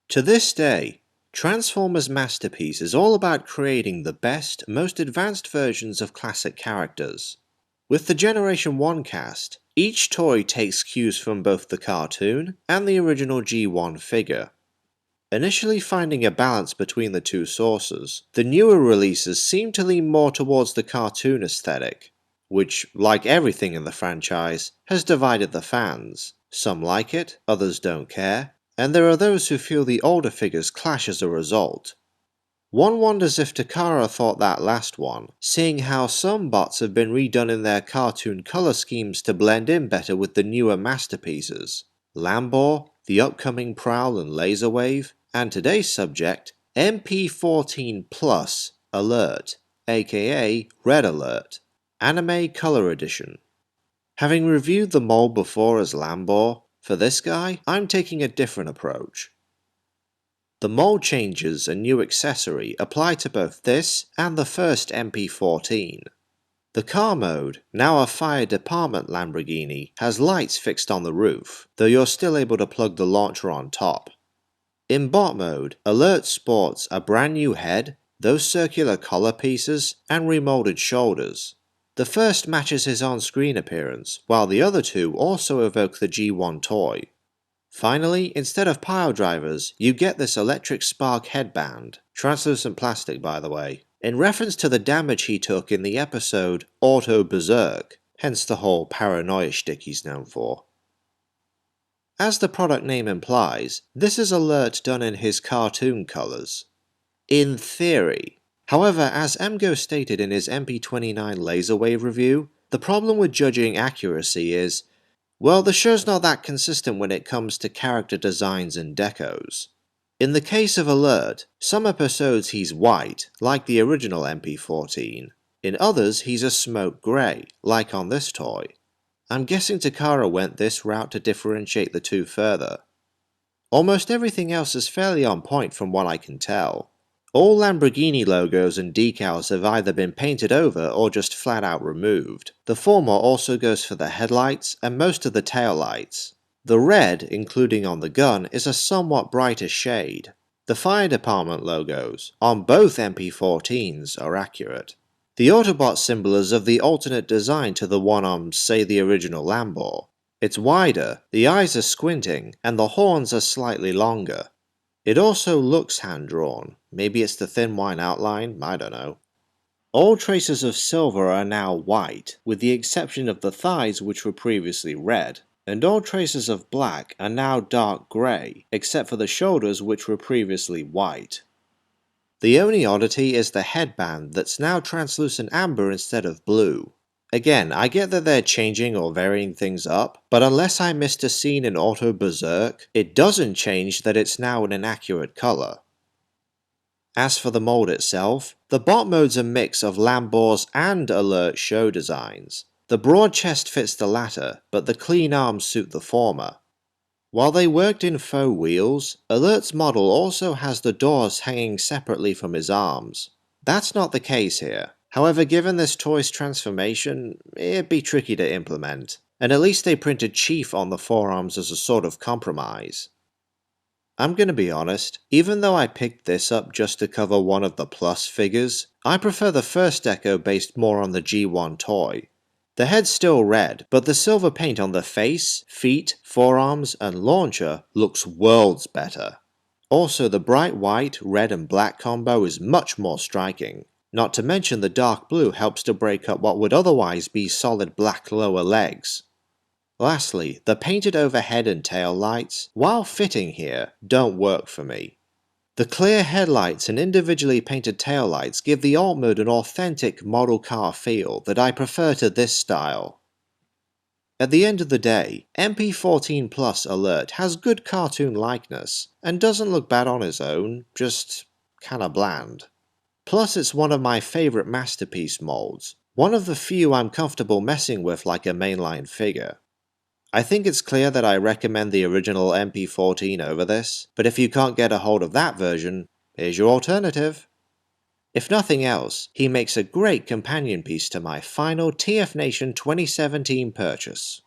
To this day, Transformers Masterpiece is all about creating the best, most advanced versions of classic characters. With the Generation 1 cast, each toy takes cues from both the cartoon and the original G1 figure. Initially finding a balance between the two sources, the newer releases seem to lean more towards the cartoon aesthetic, which, like everything in the franchise, has divided the fans. Some like it, others don't care, and there are those who feel the older figures clash as a result. One wonders if Takara thought that last one, seeing how some bots have been redone in their cartoon color schemes to blend in better with the newer masterpieces. Lambor, the upcoming Prowl and Laserwave, and today's subject, MP-14 Plus Alert, aka Red Alert, Anime Color Edition. Having reviewed the mold before as Lambor, for this guy, I'm taking a different approach. The mold changes and new accessory apply to both this and the first MP-14. The car mode, now a fire department Lamborghini, has lights fixed on the roof, though you're still able to plug the launcher on top. In bot mode, Alert sports a brand new head, those circular collar pieces, and remolded shoulders. The first matches his on-screen appearance, while the other two also evoke the G1 toy. Finally, instead of pile drivers, you get this electric spark headband, translucent plastic by the way, in reference to the damage he took in the episode Auto Berserk, hence the whole paranoia shtick he's known for. As the product name implies, this is Alert done in his cartoon colours. In theory. However, as MGO stated in his MP29 Laserwave review, the problem with judging accuracy is, well, the show's not that consistent when it comes to character designs and decos. In the case of Alert, some episodes he's white, like the original MP-14. In others he's a smoke grey, like on this toy. I'm guessing Takara went this route to differentiate the two further. Almost everything else is fairly on point from what I can tell. All Lamborghini logos and decals have either been painted over or just flat out removed. The former also goes for the headlights and most of the taillights. The red, including on the gun, is a somewhat brighter shade. The fire department logos, on both MP-14s, are accurate. The Autobot symbol is of the alternate design to the one on, say, the original Lambor. It's wider, the eyes are squinting, and the horns are slightly longer. It also looks hand-drawn. Maybe it's the thin white outline, I don't know. All traces of silver are now white, with the exception of the thighs which were previously red, and all traces of black are now dark grey, except for the shoulders which were previously white. The only oddity is the headband that's now translucent amber instead of blue. Again, I get that they're changing or varying things up, but unless I missed a scene in Auto Berserk, it doesn't change that it's now an inaccurate colour. As for the mold itself, the bot mode's a mix of Lambor's and Alert show designs. The broad chest fits the latter, but the clean arms suit the former. While they worked in faux wheels, Alert's model also has the doors hanging separately from his arms. That's not the case here. However, given this toy's transformation, it'd be tricky to implement, and at least they printed Chief on the forearms as a sort of compromise. I'm gonna be honest, even though I picked this up just to cover one of the Plus figures, I prefer the first deco based more on the G1 toy. The head's still red, but the silver paint on the face, feet, forearms, and launcher looks worlds better. Also, the bright white, red and black combo is much more striking. Not to mention the dark blue helps to break up what would otherwise be solid black lower legs. Lastly, the painted overhead and tail lights, while fitting here, don't work for me. The clear headlights and individually painted taillights give the alt mode an authentic model car feel that I prefer to this style. At the end of the day, MP-14 Plus Alert has good cartoon likeness, and doesn't look bad on his own, just kinda bland. Plus it's one of my favourite masterpiece molds, one of the few I'm comfortable messing with like a mainline figure. I think it's clear that I recommend the original MP-14 over this, but if you can't get a hold of that version, here's your alternative. If nothing else, he makes a great companion piece to my final TF Nation 2017 purchase.